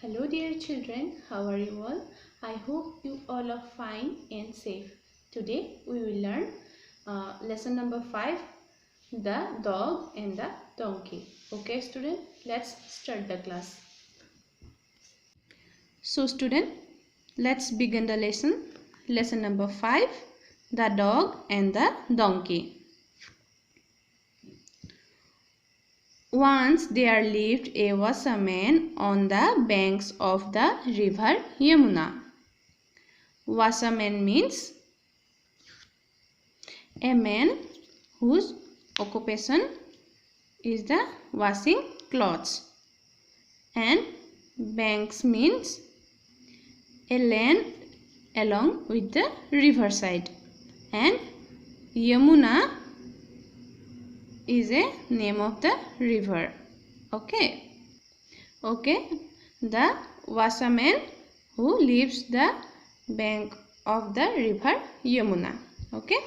Hello dear children, how are you all? I hope you all are fine and safe. Today we will learn lesson number 5, the dog and the donkey. Okay student, let's start the class. So student, let's begin the lesson. Lesson number 5, the dog and the donkey. Once there lived a washerman on the banks of the river Yamuna. Washerman means a man whose occupation is the washing clothes, and banks means a land along with the riverside, and Yamuna is a name of the river. Okay, the washerman who lives the bank of the river Yamuna. Okay,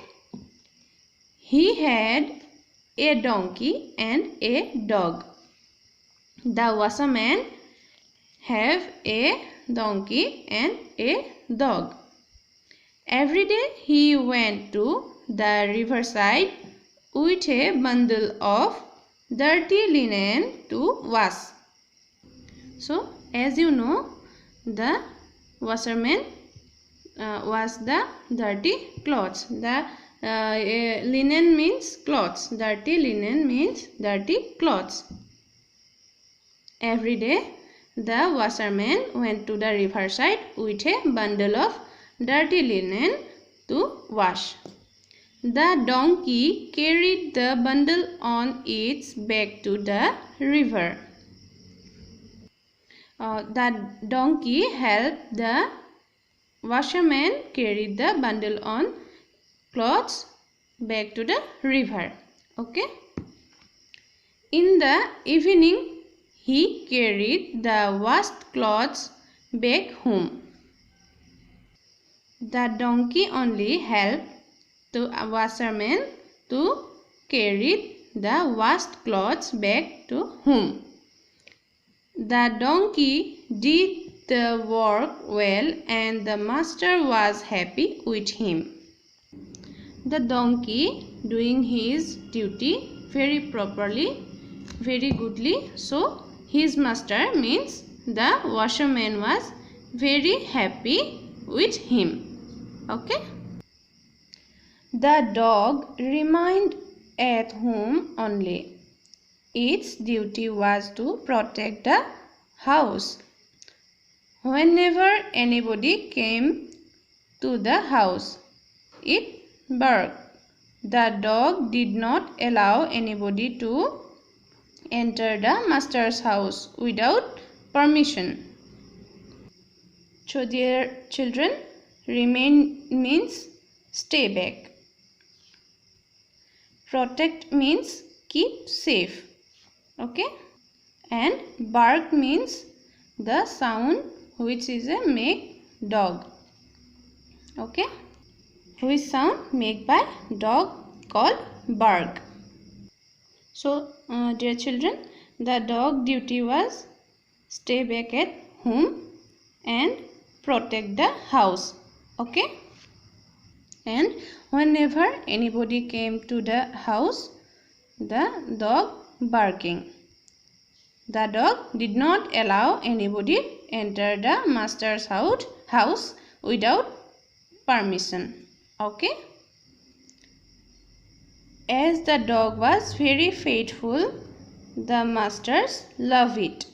he had a donkey and a dog. The washerman have a donkey and a dog. Every day he went to the riverside with a bundle of dirty linen to wash. So, as you know, the washerman wash the dirty clothes. The linen means clothes. Dirty linen means dirty clothes. Every day, the washerman went to the riverside with a bundle of dirty linen to wash. The donkey carried the bundle on its back to the river. The donkey helped the washerman carry the bundle on clothes back to the river. Okay. In the evening, he carried the washed clothes back home. The donkey only helped the washerman to carry the washed clothes back to home. The donkey did the work well, and the master was happy with him. The donkey doing his duty very properly, very goodly. So his master means the washerman was very happy with him. Okay. The dog remained at home only. Its duty was to protect the house. Whenever anybody came to the house, it barked. The dog did not allow anybody to enter the master's house without permission. So dear children, remain means stay back. Protect means keep safe. Okay, and bark means the sound which is a make dog. Okay, which sound made by dog called bark. So dear children, the dog duty was stay back at home and protect the house. Okay, and whenever anybody came to the house, the dog barking. The dog did not allow anybody enter the master's house without permission. Okay. As the dog was very faithful, the masters loved it.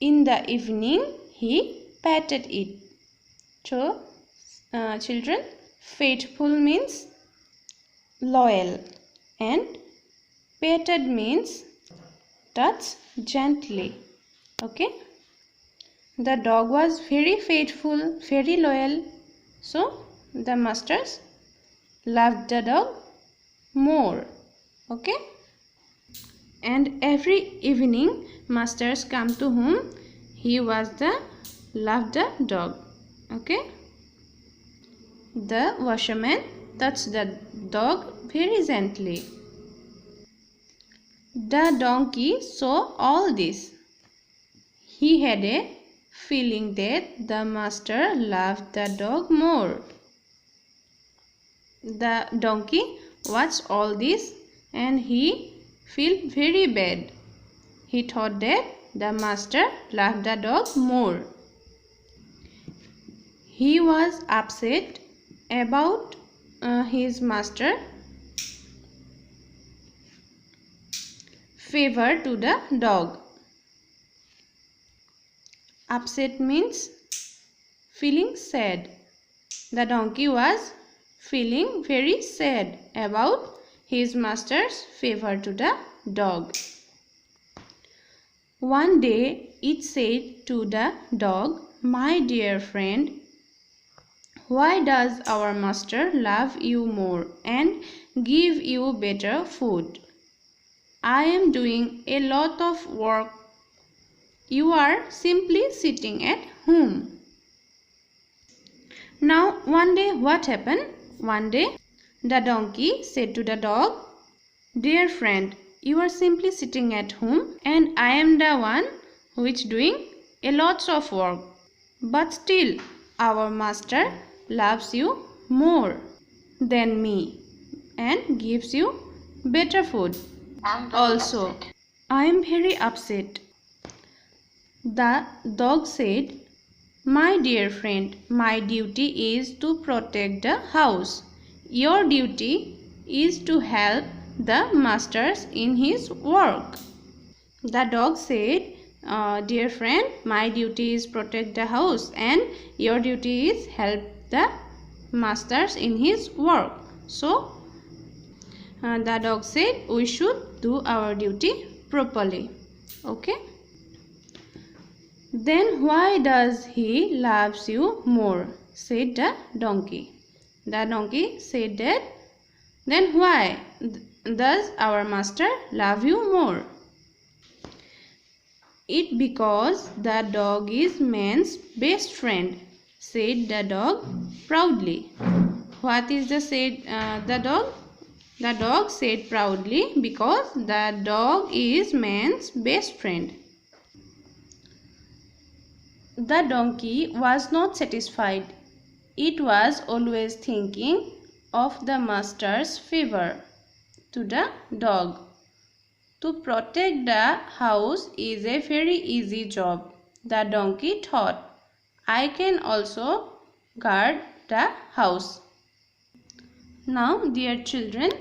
In the evening, he petted it. So, children, faithful means loyal, and petted means touch gently. Okay. The dog was very faithful, very loyal. So the masters loved the dog more. Okay. And every evening masters come to whom he was the loved the dog. Okay. The washerman touched the dog very gently. The donkey saw all this. He had a feeling that the master loved the dog more. The donkey watched all this and he felt very bad. He thought that the master loved the dog more. He was upset about his master favor to the dog. Upset means feeling sad. The donkey was feeling very sad about his master's favor to the dog. One day it said to the dog, "My dear friend, why does our master love you more and give you better food? I am doing a lot of work. You are simply sitting at home." Now one day what happened? One day the donkey said to the dog, "Dear friend, you are simply sitting at home and I am the one who is doing a lot of work. But still our master loves you more than me and gives you better food. Also, I am very upset." The dog said, "My dear friend, my duty is to protect the house. Your duty is to help the masters in his work." The dog said, "Dear friend, my duty is protect the house and your duty is help the masters in his work." So the dog said we should do our duty properly. Okay. "Then why does he loves you more?" said the donkey. The donkey said that, "Then why does our master love you more?" "It because the dog is man's best friend," said the dog proudly. What is the dog? The dog said proudly, because the dog is man's best friend. The donkey was not satisfied. It was always thinking of the master's favor to the dog. To protect the house is a very easy job, the donkey thought. I can also guard the house. Now, dear children,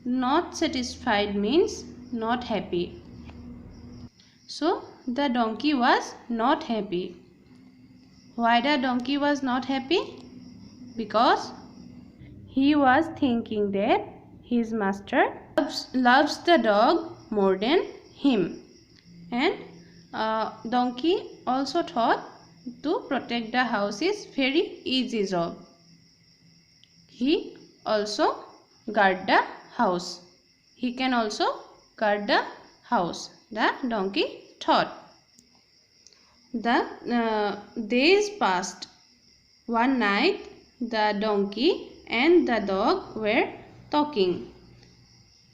not satisfied means not happy. So, the donkey was not happy. Why the donkey was not happy? Because he was thinking that his master loves the dog more than him. And donkey also thought to protect the house is very easy job. He also guard the house. He can also guard the house, the donkey thought. The days passed. One night the donkey and the dog were talking.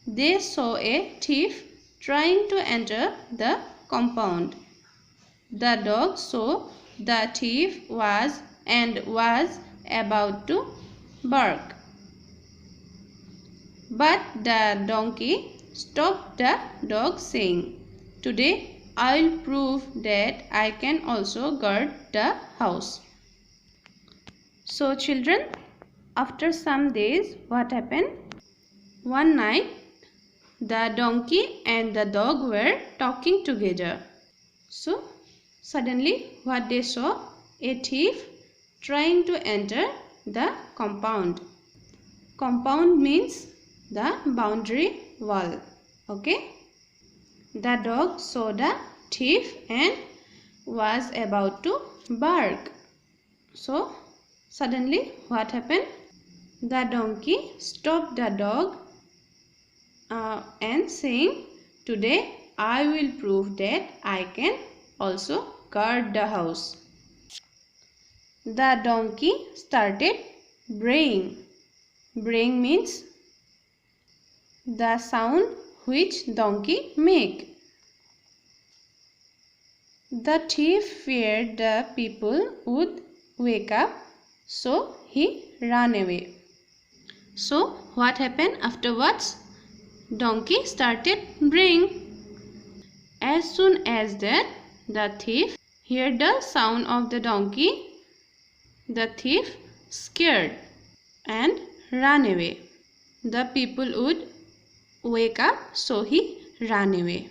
They saw a thief trying to enter the compound. The dog saw the thief was about to bark. But the donkey stopped the dog, saying, "Today I will prove that I can also guard the house." So children, after some days, what happened? One night, the donkey and the dog were talking together. So suddenly what they saw? A thief trying to enter the compound. Compound means the boundary wall. Okay. The dog saw the thief and was about to bark. So suddenly what happened? The donkey stopped the dog and saying, "Today I will prove that I can also guard the house." The donkey started braying. Braying means the sound which donkey make? The thief feared the people would wake up, so he ran away. So what happened afterwards? Donkey started braying. As soon as that the thief heard the sound of the donkey, the thief scared and ran away. The people would wake up, so he ran away.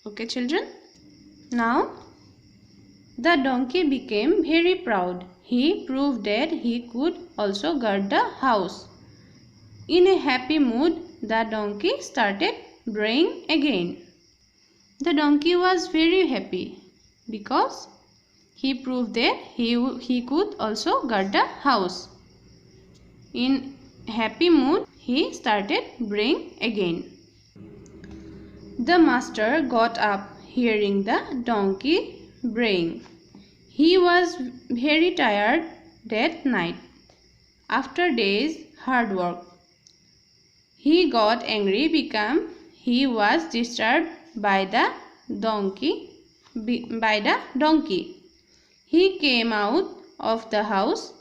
Okay, children? Now, the donkey became very proud. He proved that he could also guard the house. In a happy mood, the donkey started braying again. The donkey was very happy because he proved that he could also guard the house. In happy mood, he started braying again. The master got up hearing the donkey braying. He was very tired that night after days hard work. He got angry because he was disturbed by the donkey. He came out of the house.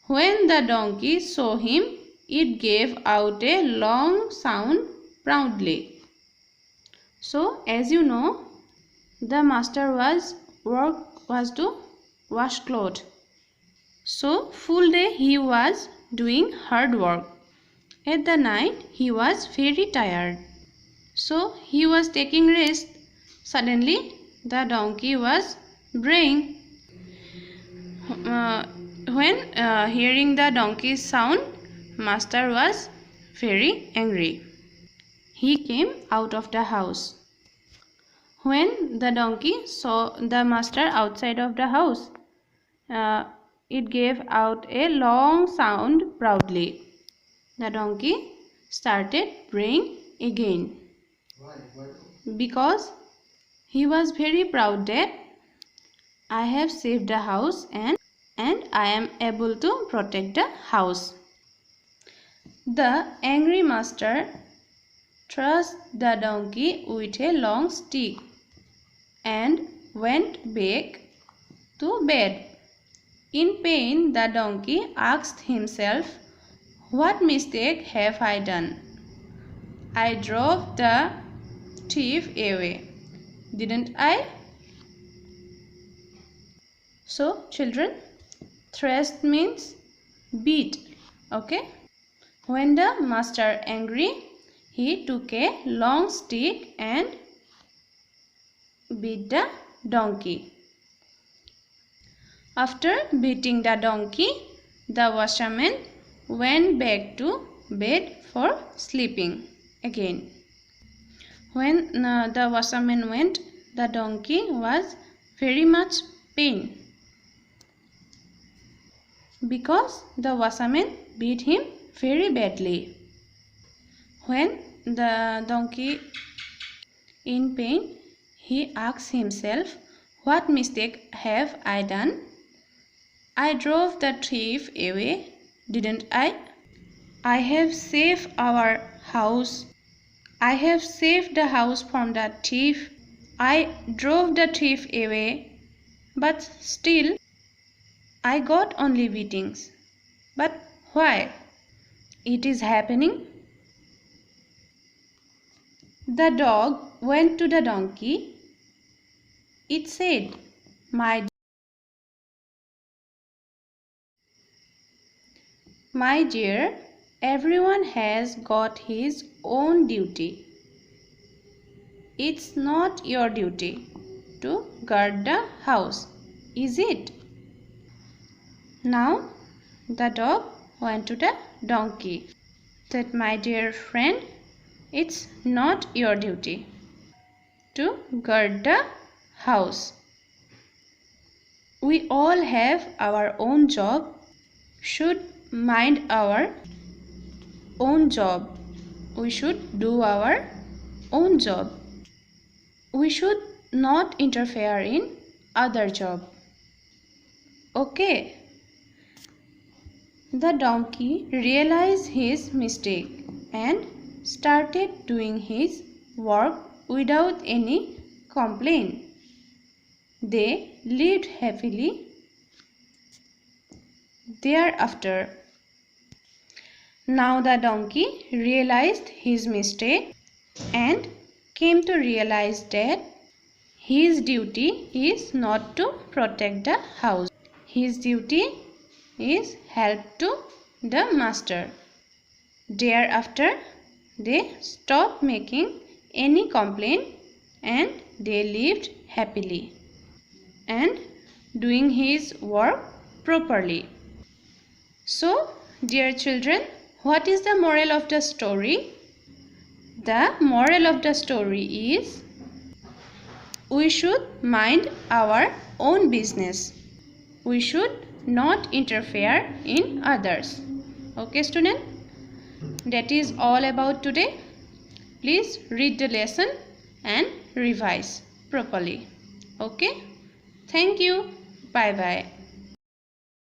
When the donkey saw him, it gave out a long sound proudly. So, as you know, the master's work was to wash clothes. So, full day he was doing hard work. At the night, he was very tired. So, he was taking rest. Suddenly, the donkey was braying. When hearing the donkey's sound, master was very angry. He came out of the house. When the donkey saw the master outside of the house, it gave out a long sound proudly. The donkey started braying again. Because he was very proud that I have saved the house and I am able to protect the house. The angry master thrust the donkey with a long stick and went back to bed. In pain, the donkey asked himself, "What mistake have I done? I drove the thief away, didn't I?" So, children, thrust means beat. Okay? When the master angry, he took a long stick and beat the donkey. After beating the donkey, the washerman went back to bed for sleeping again. When the washerman went, the donkey was very much pain because the washerman beat him very badly. When the donkey in pain, he asked himself, "What mistake have I done? I drove the thief away, didn't I? I have saved our house. I have saved the house from the thief. I drove the thief away, but still I got only beatings. But why? It is happening." The dog went to the donkey. It said, My dear, everyone has got his own duty. It's not your duty to guard the house, is it? Now, the dog went to the donkey. Said, "My dear friend, it's not your duty to guard the house. We all have our own job, should mind our own job. We should do our own job. We should not interfere in other job. Okay?" The donkey realized his mistake and started doing his work without any complaint. They lived happily thereafter. Now the donkey realized his mistake and came to realize that his duty is not to protect the house. His duty is help to the master. Thereafter, they stopped making any complaint and they lived happily and doing his work properly. So, dear children, what is the moral of the story? The moral of the story is we should mind our own business. We should not interfere in others. Okay, student? That is all about today. Please read the lesson and revise properly. Okay? Thank you. Bye-bye.